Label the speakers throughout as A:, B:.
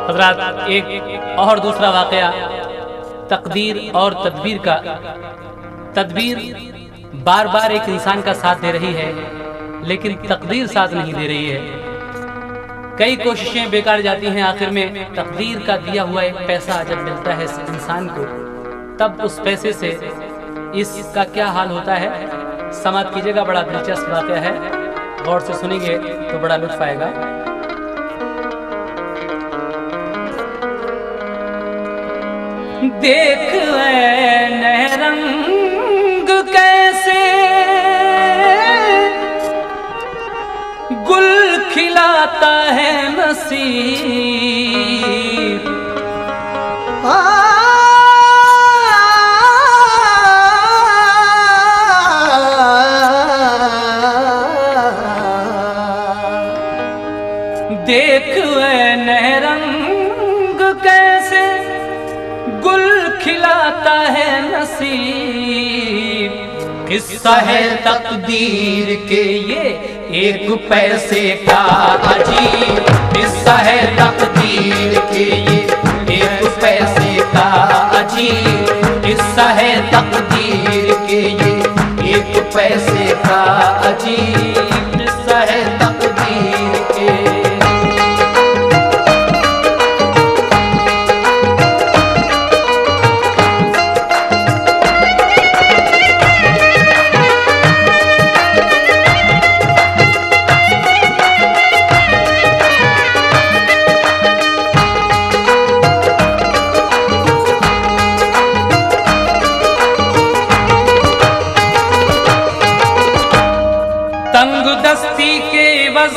A: हज़रात, एक और दूसरा वाक़या तकदीर और तदबीर का। तदबीर बार बार एक इंसान का साथ दे रही है, लेकिन तकदीर साथ नहीं दे रही है। कई कोशिशें बेकार जाती हैं, आखिर में तकदीर का दिया हुआ एक पैसा जब मिलता है इंसान को, तब उस पैसे से इसका क्या हाल होता है, समाप्त कीजिएगा। बड़ा दिलचस्प वाक़या है, गौर से सुनेंगे तो बड़ा लुत्फ आएगा। देख नए रंग कैसे गुल खिलाता है नसीब, देख नए रंग कैसे गुल खिलाता है नसीब। किस्सा है तकदीर के ये एक पैसे का अजीब, किस्सा है तकदीर के ये एक पैसे का अजीब, किस्सा है तकदीर के ये एक पैसे का अजीब, किस्सा है तकदीर के। तंग दस्ती के बस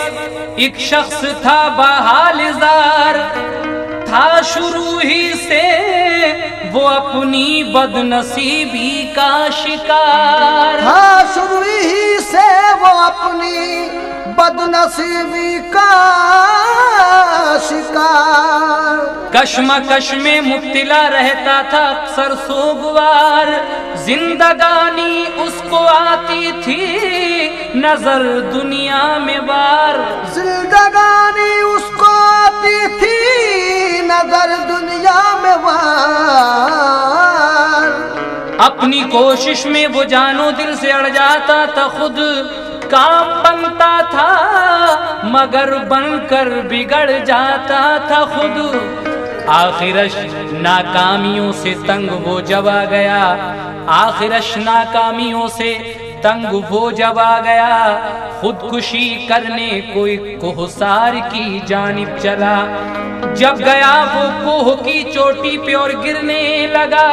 A: एक शख्स था बहालजार, था शुरू ही से वो अपनी बदनसीबी का शिकार,
B: था शुरू ही से वो अपनी बदनसीबी का शिकार।
A: कश्मकश में मुब्तिला रहता था अक्सर सोगवार, जिंदगानी उसको आती थी नजर दुनिया में बार,
B: जिंदगानी उसको आती थी नजर दुनिया में बार।
A: अपनी कोशिश में वो जानो दिल से अड़ जाता था, खुद काम बनता था मगर बनकर बिगड़ जाता था खुद। आखिरश नाकामियों से तंग वो जब आ गया, आखिरश नाकामियों से तंग वो जब आ गया, खुदकुशी करने कोई कोहसार की जानिब चला। जब गया वो कोह की चोटी पे और गिरने लगा,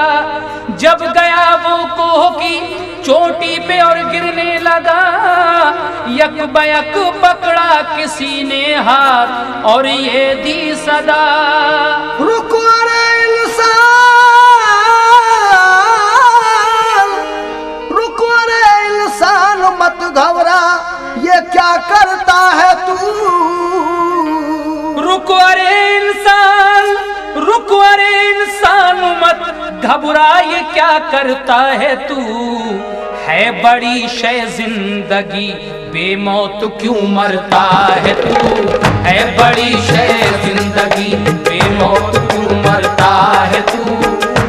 A: जब गया वो कोह की चोटी पे और गिरने लगा, यक बयक पकड़ा किसी ने हाथ और ये दी सदा,
B: रुको रे इंसान, रुको रे इंसान मत घबरा, ये क्या करता है तू।
A: रुको रे इंसान, रुको रे इंसान मत घबरा, ये क्या करता है तू। है बड़ी शय जिंदगी बेमौत क्यों मरता है तू, है बड़ी शय जिंदगी बेमौत क्यों मरता है तू,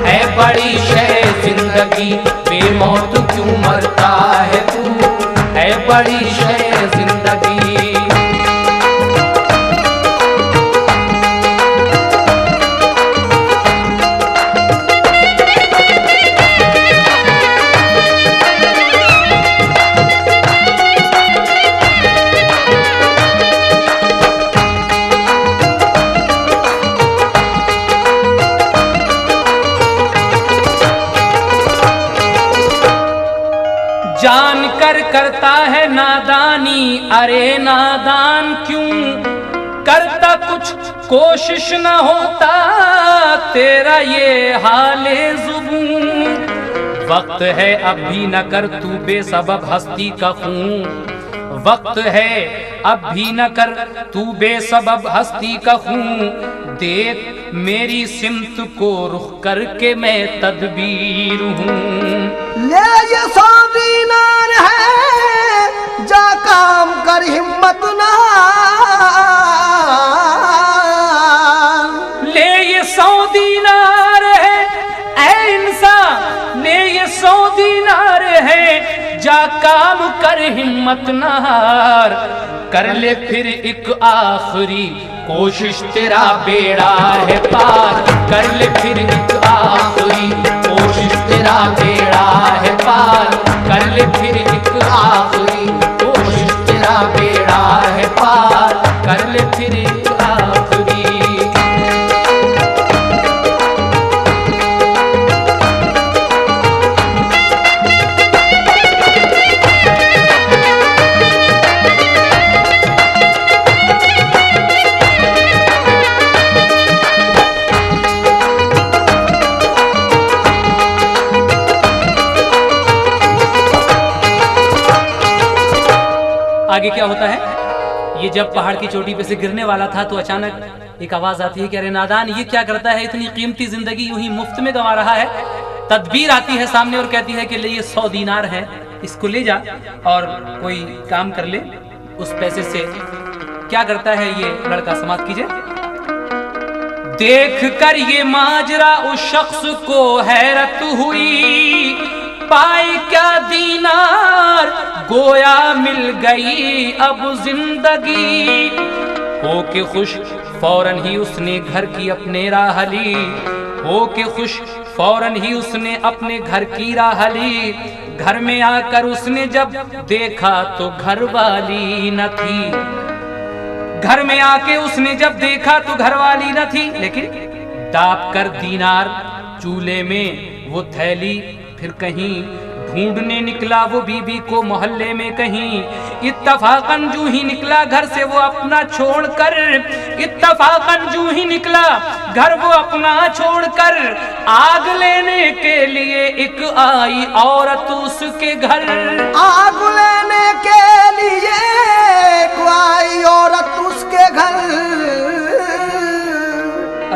A: है बड़ी शय जिंदगी बेमौत क्यों मरता है तू, है बड़ी शय जिंदगी। जान कर करता है नादानी, अरे नादान क्यों करता, कुछ कोशिश न होता तेरा ये हाले जुबूं। वक्त है अब भी न कर तू बेसबब हस्ती का खून, वक्त है अब भी न कर तू बेसबब हस्ती का खून। देख मेरी सिमत को रुख करके मैं तदबीर हूँ।
B: ले ये 100 दीनार है, जा काम कर हिम्मत ना।
A: काम कर हिम्मत न हार, कर ले फिर एक आखिरी कोशिश तेरा बेड़ा है पार, कर ले फिर एक आखिरी कोशिश तेरा बेड़ा है पार, कर ले फिर एक आखिरी कोशिश तेरा बेड़ा है पार, कर ले फिर एक आखिरी। आगे क्या होता है, ये जब पहाड़ की चोटी पे से गिरने वाला था तो अचानक एक आवाज आती है कि अरे नादान, ये क्या करता है, इतनी कीमती जिंदगी यूं ही मुफ्त में गंवा रहा है। तदबीर आती है सामने और कहती है कि ले ये 100 दीनार है, इसको ले जा और कोई काम कर ले उस पैसे से। क्या करता है ये लड़का, समाप्त कीजिए। देख कर ये माजरा उस शख्स को हैरत हुई, पाई क्या दीनार गोया मिल गई अब जिंदगी। हो के खुश फौरन ही उसने घर की अपने राह ली, हो के खुश फौरन ही उसने अपने घर की राह ली। घर में आकर उसने जब देखा तो घर वाली न थी, घर में आके उसने जब देखा तो घर वाली न थी, लेकिन दाप कर दीनार चूल्हे में वो थैली फिर कहीं ढूंढने निकला वो बीबी को मोहल्ले में कहीं। इत्तफाकन जूं ही निकला घर से वो अपना छोड़कर, इत्तफाकन जूं ही निकला घर वो अपना छोड़कर, आग लेने के लिए एक आई औरत उसके घर।
B: आग लेने के लिए एक आई औरत उसके घर।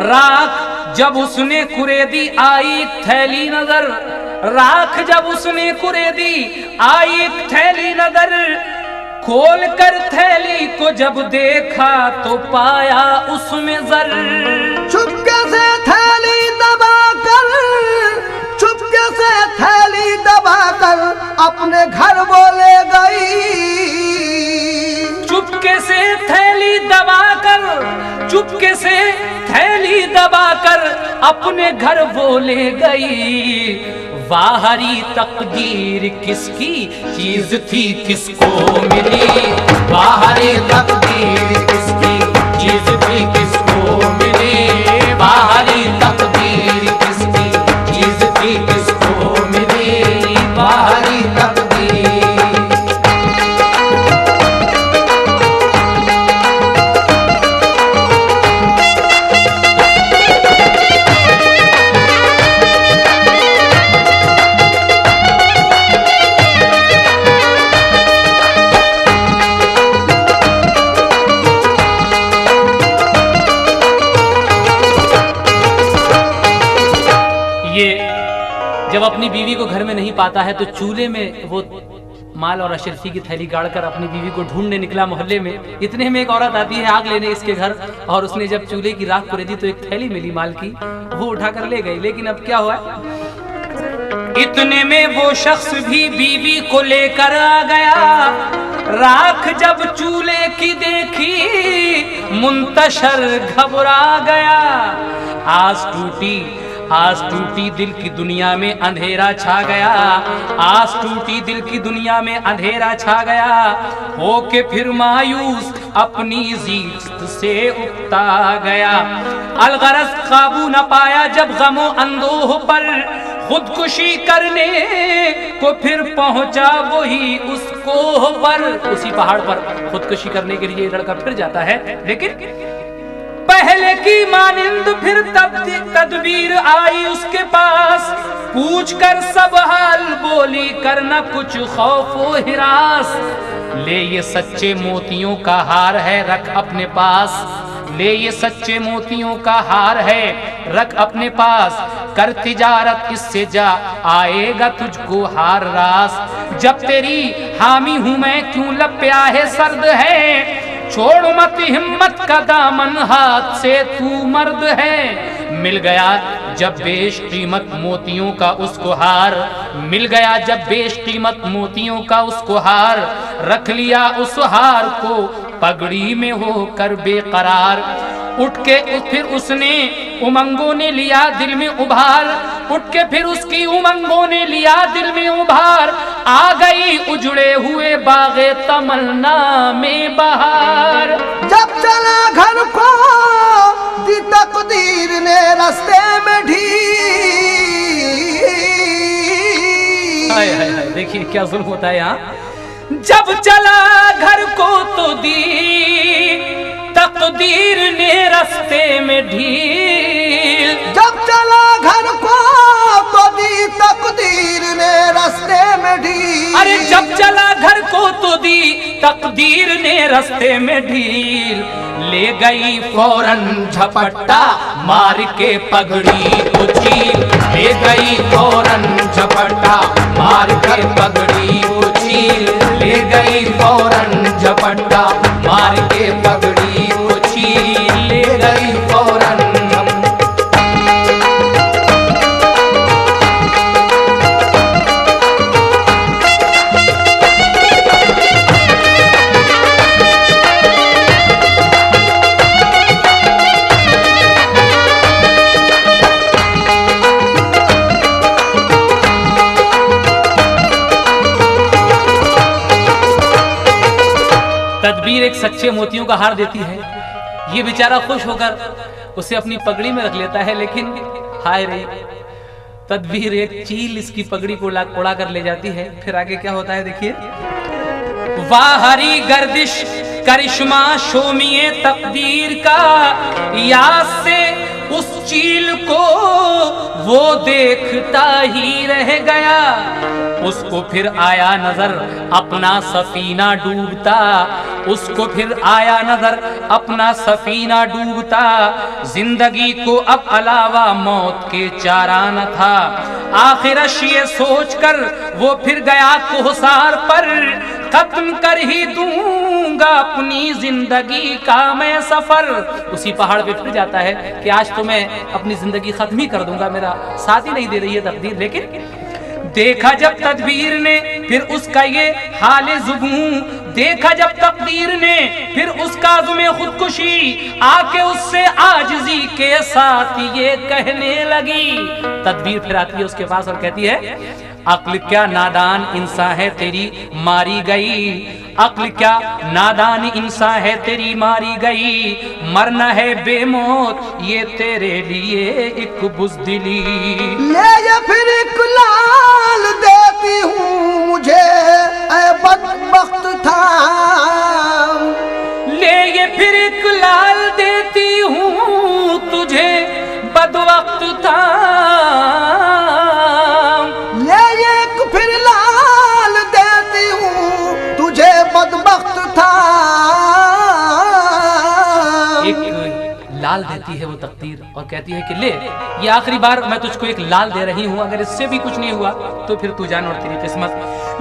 A: राख जब उसने कुरेदी आई थैली नजर, राख जब उसने कुरेदी आई थैली नजर, खोल कर थैली को जब देखा तो पाया उसमें जर।
B: चुपके से थैली दबाकर, चुपके से थैली दबाकर अपने घर वो ले गई।
A: चुपके से थैली दबाकर, चुपके से थैली दबाकर अपने घर वो ले गई। बाहरी तकदीर किसकी चीज थी किसको मिली, बाहरी तकदीर किसकी चीज थी किसको मिली, बाहरी तकदीर किसकी चीज थी किसको मिली, बाहरी तकदीर। जब अपनी बीवी को घर में नहीं पाता है तो चूल्हे में वो माल और अशरफी की थैली गाड़कर अपनी बीवी को ढूंढने निकला मोहल्ले में। इतने में एक औरत आती है आग लेने इसके घर, और उसने जब चूल्हे की राख कुरेदी तो एक थैली मिली माल की, वो उठाकर ले गई। लेकिन अब क्या हुआ, इतने में वो शख्स भी बीवी को लेकर आ गया। राख जब चूल्हे की देखी मुंतशर घबरा गया। आस टूटी दिल की दुनिया में अंधेरा छा गया, आस टूटी दिल की दुनिया में अंधेरा छा गया। होके फिर मायूस अपनी जीत से उकता गया। अलगरज काबू न पाया जब गमो अंदोह पर, खुदकुशी करने को फिर पहुंचा वही उसको पर। उसी पहाड़ पर खुदकुशी करने के लिए लड़का फिर जाता है, लेकिन पहले की मानिंद फिर तदबीर आई उसके पास। पूछ कर सब हाल बोली करना कुछ खौफो हिरास। ले ये सच्चे मोतियों का हार है रख अपने पास, ले ये सच्चे मोतियों का हार है रख अपने पास। कर तिजारत इससे जा आएगा तुझको हार रास। जब तेरी हामी हूं मैं क्यों लब प्याहे सर्द है, छोड़ मत हिम्मत का दामन, हाथ से तू मर्द है। मिल गया जब बेशकीमत मोतियों का उसको हार, मिल गया जब बेशकीमत मोतियों का उसको हार, रख लिया उस हार को पगड़ी में होकर बेकरार। उठ के फिर उसने उमंगों ने लिया दिल में उभार, उठ के फिर उसकी उमंगों ने लिया दिल में उभार। आ गई उजड़े हुए बागे तमन्ना में बहार।
B: जब चला घर को दी तकदीर ने रास्ते में ढील।
A: हाय हाय हाय, देखिए क्या जुल्म होता है यहाँ। जब चला घर को तो दी तकदीर ने रास्ते में ढील।
B: जब चला घर को तो दी तकदीर ने रास्ते में ढील।
A: अरे जब चला घर को तो दी तकदीर ने रास्ते में ढील। ले गई फौरन झपट्टा मार के पगड़ी को चील। ले गई फौरन झपट्टा मार के पगड़ी को चील। ले गई फौरन झपट्टा मार के पगड़ी को चील। ले गई फौरन। तदबीर एक सच्चे मोतियों का हार देती है। ये बेचारा खुश होकर उसे अपनी पगड़ी में रख लेता है, लेकिन हाय रे, तदबीर एक चील इसकी पगड़ी को उड़ा कर ले जाती है। फिर आगे क्या होता है देखिए। वाह हरी गर्दिश करिश्मा शोमिये तकदीर का, याद से उस चील को वो देखता ही रह गया। उसको फिर आया नजर अपना सफीना डूबता। उसको फिर आया नजर अपना सफीना डूबता। जिंदगी को अब अलावा मौत के चारा न था। आखिरश ये सोचकर वो फिर गया कोहसार पर, खत्म कर ही दूंगा अपनी जिंदगी का मैं सफर। उसी पहाड़ पे फिर जाता है कि आज तो मैं अपनी जिंदगी खत्म ही कर दूंगा, मेरा साथ ही नहीं दे रही है तकदीर। लेकिन देखा जब तदबीर ने फिर उसका ये हाले जुबूं, देखा जब तकदीर ने फिर उसका जुमे खुदकुशी, आके उससे आजिजी के साथ ये कहने लगी। तदबीर फिर आती है उसके पास और कहती है, अक्ल क्या नादान इंसान है तेरी मारी गई। अक्ल क्या नादान इंसान है तेरी मारी गई। मरना है बेमौत ये तेरे लिए एक बुज़दिली।
B: ले ये फिर एक लाल देती हूँ मुझे ऐ बदबख्त था।
A: ले ये फिर एक लाल देती हूँ तुझे बदवक्त था।
B: ले एक फिर लाल देती हूँ तुझे बदबख्त था।
A: एक लाल देती है वो तकदीर और कहती है कि ले, ये आखिरी बार मैं तुझको एक लाल दे रही हूं, अगर इससे भी कुछ नहीं हुआ तो फिर तू जान और तेरी किस्मत।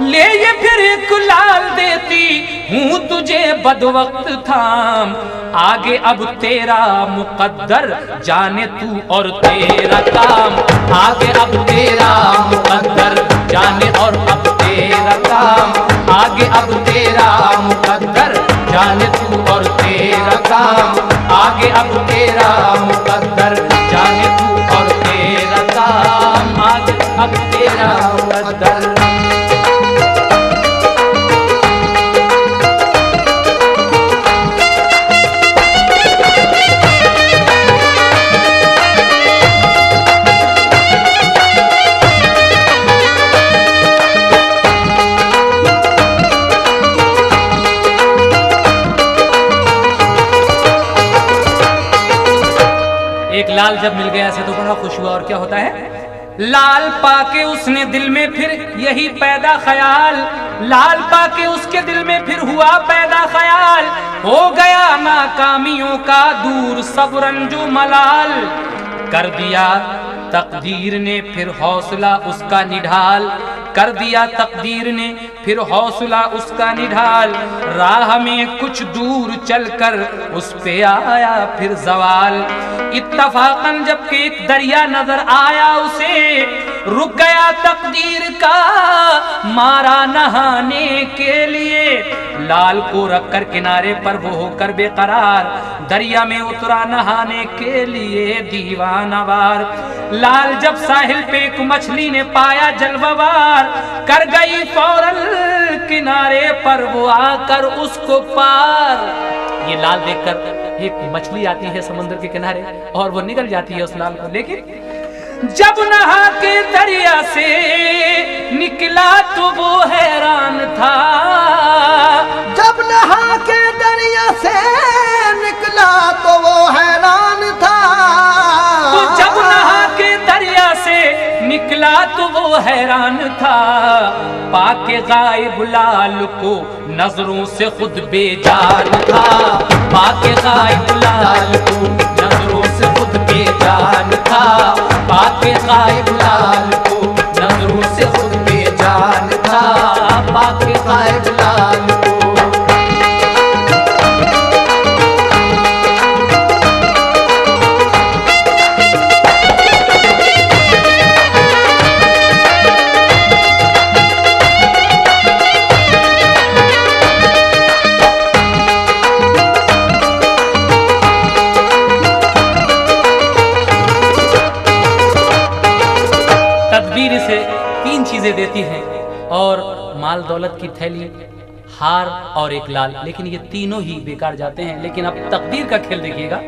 A: ले ये फिर एक लाल देती हूं तुझे बदवक्त थाम। आगे अब तेरा मुकद्दर जाने तू और तेरा काम। आगे अब तेरा मुकद्दर जाने और अब तेरा काम। आगे अब तेरा मुकद्दर जाने तू और तेरा काम। आगे अब तेरा मुकद्दर जाने तू और तेरा काम। आगे अब तेरा मुकद्दर। एक लाल जब मिल गया से तो बड़ा खुश हुआ। और क्या होता है, लाल पाके उसने दिल में फिर यही पैदा ख्याल। लाल पाके उसके दिल में फिर हुआ पैदा ख्याल। हो गया नाकामियों का दूर सब रंजो मलाल। कर दिया तकदीर ने फिर हौसला उसका निढाल कर दिया, तकदीर ने फिर हौसला उसका निढाल। राह में कुछ दूर चलकर उस पे आया फिर जवाल। इत्तफाकन जबकि एक दरिया नजर आया उसे, रुक गया तकदीर का मारा नहाने के लिए। लाल को रखकर किनारे पर वो होकर बेकरार दरिया में उतरा नहाने के लिए दीवानावार। लाल जब साहिल पे एक मछली ने पाया जलवार, कर गई फौरन किनारे पर वो आकर उसको पार। ये लाल देखकर एक मछली आती है समुद्र के किनारे और वो निकल जाती है उस लाल को, लेकिन जब नहा के दरिया से निकला तो वो हैरान था।
B: जब नहा के दरिया से निकला तो वो हैरान था।
A: तो जब नहा के दरिया से निकला तो वो हैरान था। पाके गायब लाल को नजरों से खुद बेजान था। पाके गायब लाल को नजरों से खुद बेजान था। पाके गायब लाल को नजरों से खुद बेजान था। पाके गायब लाल को। तदबीर इसे 3 चीजें देती है और माल दौलत की थैली, हार और एक लाल, लेकिन ये तीनों ही बेकार जाते हैं। लेकिन अब तकदीर का खेल देखिएगा।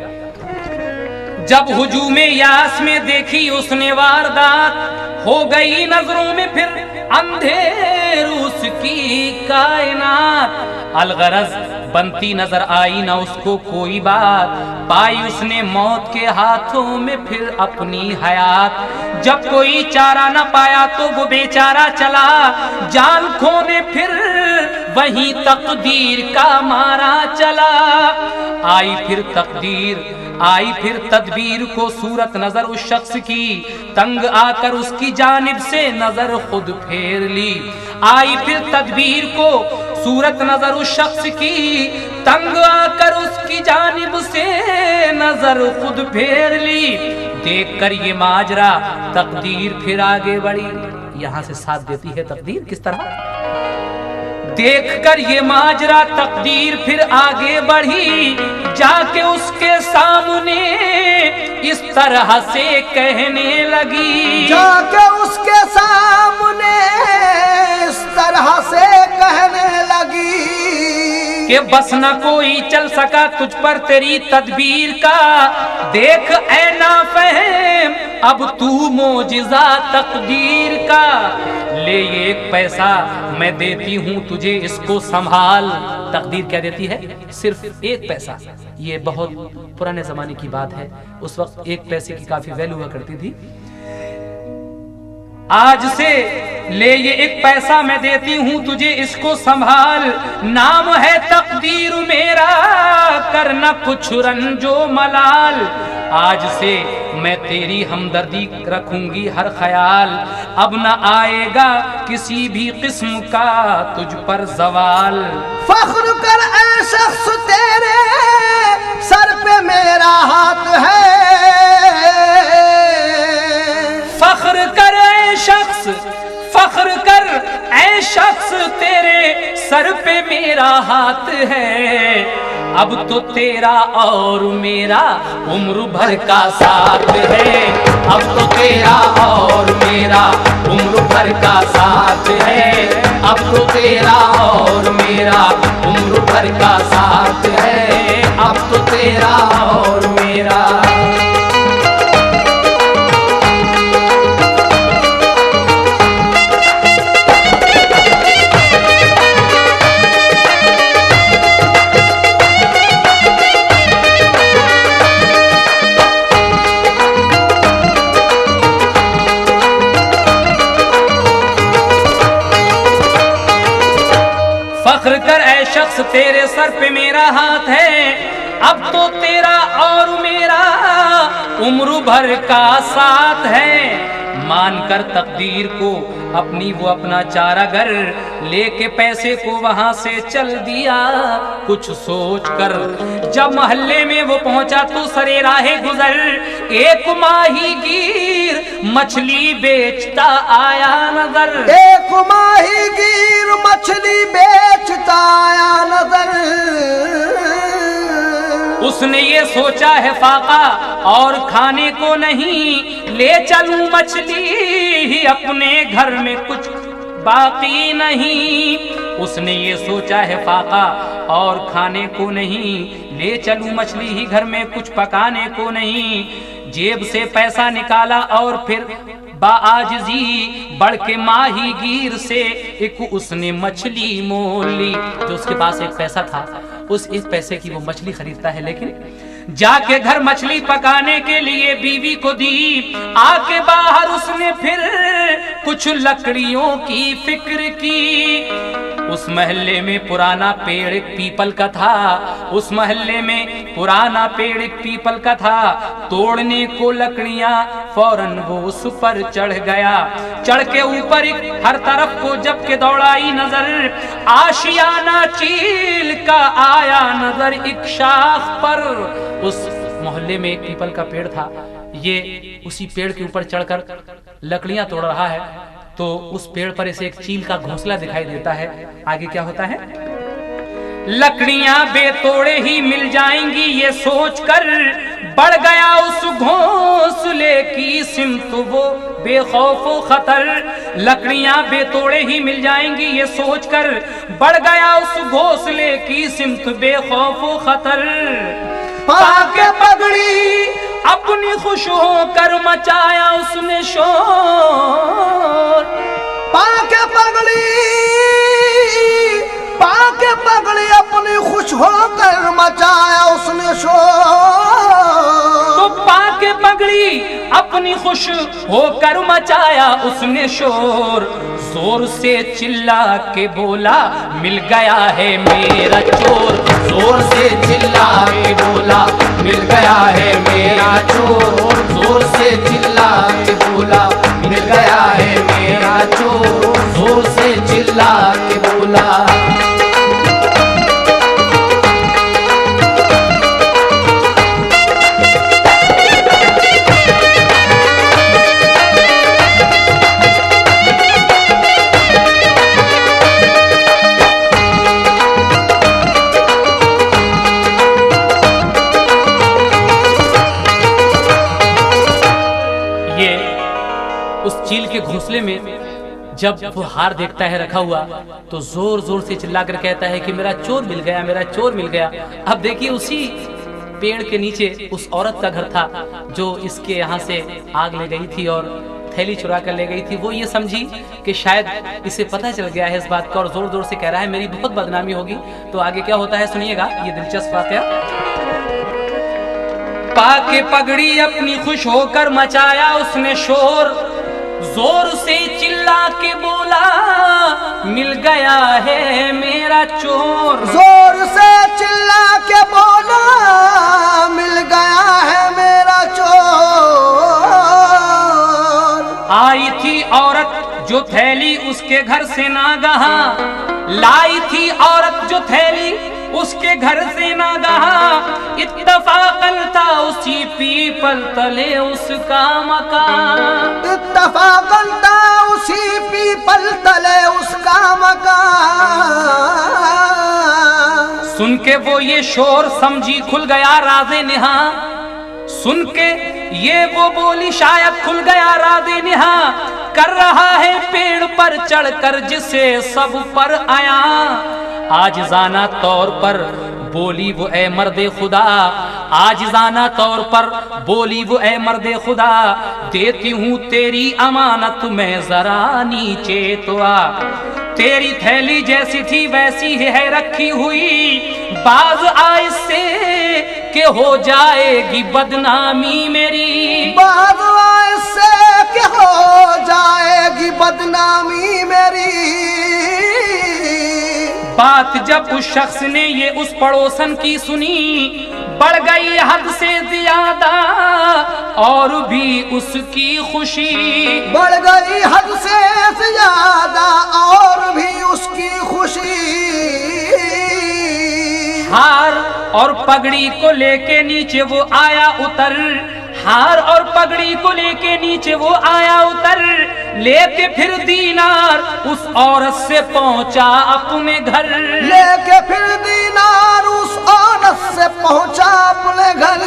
A: जब हुजूमे यास में देखी उसने वारदात, हो गई नजरों में फिर अंधेर उसकी कायनात। अलगरज बनती नजर आई ना उसको कोई बात, पाई उसने मौत के हाथों में फिर अपनी हयात। जब कोई चारा न पाया तो वो बेचारा चला जान खोने, फिर वहीं तकदीर का मारा चला। आई फिर तकदीर, आई फिर तदबीर को सूरत नजर उस शख्स की, तंग आकर उसकी जानिब से नजर खुद फेर ली। आई फिर तदबीर को सूरत नजर उस शख्स की, तंग आकर उसकी जानिब से नजर खुद फेर ली। देखकर ये माजरा तकदीर फिर आगे बढ़ी। यहां से साथ देती है तकदीर किस तरह। देखकर ये माजरा तकदीर फिर आगे बढ़ी, जाके उसके सामने इस तरह से कहने लगी।
B: जाके उसके सामने इस तरह से कहने लगी
A: कि बस न कोई चल सका तुझ पर तेरी तदबीर का। देख ऐ नाफहम अब तू मोजिज़ा तकदीर का। ले ये 1 पैसा मैं देती हूँ तुझे, इसको संभाल। तकदीर क्या देती है? सिर्फ 1 पैसा। ये बहुत पुराने जमाने की बात है। उस वक्त 1 पैसे की काफी वैल्यू हुआ करती थी। आज से ले ये 1 पैसा मैं देती हूँ तुझे, इसको संभाल। नाम है तकदीर मेरा, करना कुछ रंजो मलाल। आज से मैं तेरी हमदर्दी रखूंगी हर ख्याल, अब न आएगा किसी भी किस्म का तुझ पर जवाल।
B: फख्र कर ऐ शख्स तेरे सर पे मेरा हाथ है।
A: फख्र कर ऐ शख्स, फख्र कर ऐ शख्स तेरे सर पे मेरा हाथ है। अब तो तेरा और मेरा उम्र भर का साथ है। अब तो तेरा और मेरा उम्र भर का साथ है। अब तो तेरा और मेरा उम्र भर का साथ है। अब तो तेरा और मेरा। फख्र कर ऐ शख्स तेरे सर पे मेरा हाथ है। अब तो तेरा और मेरा उम्र भर का साथ है। मानकर तकदीर को अपनी वो अपना चारा घर लेके पैसे को वहां से चल दिया। कुछ सोच कर जब मोहल्ले में वो पहुंचा तो सरे राहे गुजर एक माही गिर मछली बेचता आया नजर।
B: एक माही गिर मछली बेचता आया नजर।
A: उसने ये सोचा है फाका और खाने को नहीं, ले चलूं मछली अपने घर में कुछ बाकी नहीं। उसने ये सोचा है फाका और खाने को नहीं, ले चलूं मछली ही घर में कुछ पकाने को नहीं। जेब से पैसा निकाला और फिर बाआजिजी बढ़ के माही गिर से एक उसने मछली मोल ली। जो उसके पास एक पैसा था उस एक पैसे की वो मछली खरीदता है, लेकिन जाके घर मछली पकाने के लिए बीवी को दी। आके बाहर उसने फिर कुछ लकड़ियों की फिक्र की। उस मोहल्ले में पुराना पेड़ एक पीपल का था। उस मोहल्ले में पुराना पेड़ एक पीपल का था। तोड़ने को लकड़ियां फौरन वो उस पर चढ़ गया। चढ़ के ऊपर एक हर तरफ को जब के दौड़ाई नजर, आशियाना चील का आया नजर एक शाख पर। उस मोहल्ले में एक पीपल का पेड़ था। ये उसी पेड़ के ऊपर चढ़कर लकड़ियां तोड़ रहा है तो उस पेड़ पर इसे एक चील का घोंसला दिखाई देता है। आगे क्या होता है? लकड़ियां बेतोड़े ही मिल जाएंगी ये सोचकर बढ़ गया उस घोंसले की सिमत वो बेखौफो खतर। लकड़ियां बेतोड़े ही मिल जाएंगी ये सोचकर बढ़ गया उस घोंसले की सिमत बेखौफो खतर। पाके पगड़ी अपनी खुश होकर मचाया उसने शोर।
B: पाके पगड़ी अपनी खुश होकर मचाया उसने शोर।
A: तो पाके पगड़ी अपनी खुश होकर मचाया उसने शोर। जोर से चिल्ला के बोला मिल गया है मेरा चोर। जोर से चिल्ला के बोला मिल गया है मेरा चोर। जोर से चिल्ला के बोला मिल गया है मेरा चोर। जोर से चिल्ला के बोला। चील के घोंसले में जब वो हार देखता है रखा हुआ तो जोर जोर से चिल्लाकर कहता है कि मेरा चोर मिल गया, मेरा चोर मिल गया। अब देखिए उसी पेड़ के नीचे उस औरत का घर था जो इसके यहाँ से आग ले गई थी और थैली चुरा कर ले गई थी। वो ये समझी कि शायद इसे पता चल गया है इस बात का और जोर जोर से कह रहा है मेरी बहुत बदनामी होगी। तो आगे क्या होता है सुनिएगा, ये दिलचस्प वाकया। पाके पगड़ी अपनी खुश होकर मचाया उसने शोर। जोर से चिल्ला के बोला मिल गया है मेरा चोर।
B: जोर से चिल्ला के बोला मिल गया है मेरा चोर।
A: आई थी औरत जो थैली उसके घर से नागहा। लाई थी औरत जो थैली उसके घर से नागहा। इत्तफाकन था उसी पीपल तले उसका मकान।
B: इत्तफाकन था उसी पीपल तले उसका मकान।
A: सुन के वो ये शोर समझी खुल गया राज़े निहा। सुन के ये वो बोली शायद खुल गया राज़े निहा। कर रहा है पेड़ पर चढ़कर जिसे सब पर आया। आजिज़ाना तौर पर बोली वो ए मर्दे खुदा। आजिज़ाना तौर पर बोली वो ए मर्दे खुदा। देती हूँ तेरी अमानत में जरा नीचे तो आ। तेरी थैली जैसी थी वैसी है रखी हुई। बाज आए से के हो जाएगी बदनामी मेरी।
B: बाज आए से के हो जाएगी बदनामी मेरी।
A: बात जब उस शख्स ने ये उस पड़ोसन की सुनी बढ़ गई हद से ज्यादा। और भी उसकी खुशी
B: बढ़ गई हद से ज्यादा और भी उसकी खुशी।
A: हार और पगड़ी को लेके नीचे वो आया उतर, हार और पगड़ी को लेके नीचे वो आया उतर, लेके फिर दीनार उस औरत से पहुंचा अपने घर,
B: लेके फिर दीनार उस औरत से पहुंचा अपने घर।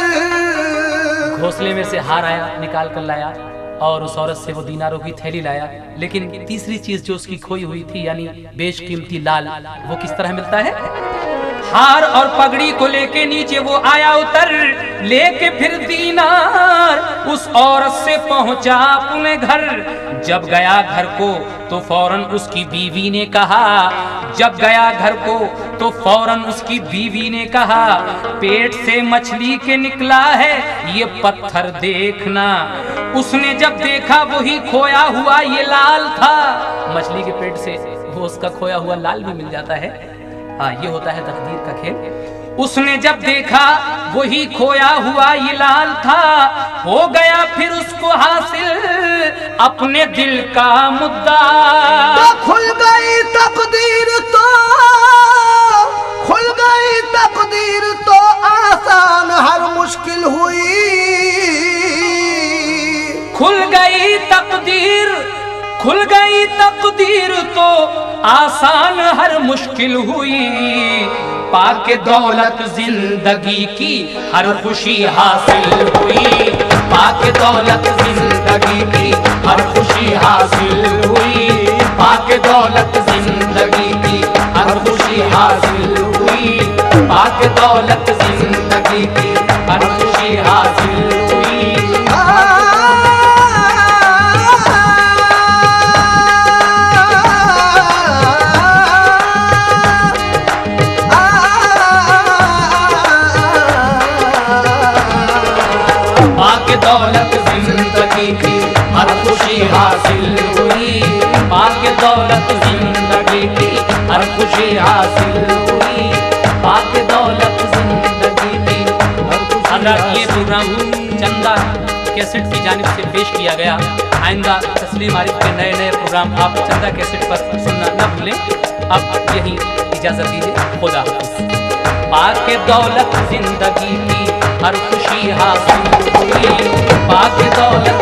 A: घोंसले में से हार आया, निकाल कर लाया और उस औरत से वो दीनारों की थैली लाया। लेकिन तीसरी चीज जो उसकी खोई हुई थी यानी बेशकीमती लाल, वो किस तरह मिलता है? हार और पगड़ी को लेके नीचे वो आया उतर, लेके फिर दीनार उस औरत से पहुंचा अपने घर। जब गया घर को तो फौरन उसकी बीवी ने कहा, जब गया घर को तो फौरन उसकी बीवी ने कहा, पेट से मछली के निकला है ये पत्थर देखना। उसने जब देखा वही खोया हुआ ये लाल था। मछली के पेट से वो उसका खोया हुआ लाल भी मिल जाता है। हाँ, ये होता है तकदीर का खेल। उसने जब देखा वही खोया हुआ ये लाल था, हो गया फिर उसको हासिल अपने दिल का मुद्दा।
B: तो खुल गई तकदीर तो, खुल गई तकदीर तो आसान हर मुश्किल हुई।
A: खुल गई तकदीर, खुल गई तकदीर तो आसान हर मुश्किल हुई। पाके दौलत जिंदगी की हर खुशी हासिल हुई, पाके दौलत जिंदगी की हर खुशी हासिल हुई, पाके दौलत जिंदगी की हर खुशी हासिल हुई, पाके दौलत जिंदगी की हर खुशी हासिल हुई। दौलत जिंदगी की हर खुशी हासिल हुई, पाके दौलत जिंदगी की हर खुशी हासिल हुई, पाके दौलत जिंदगी की हर खुशी। अगर ये प्रोग्राम चंदा कैसेट की जानिब से पेश किया गया। आइंदा तस्लीम आरिफ के नए नए प्रोग्राम आप चंदा कैसेट पर सुनना न भूलें। अब यही इजाजत दीजिए, खुदा हाफिज़। पाके दौलत जिंदगी की हर खुशी हासिल हुई, पाके दौलत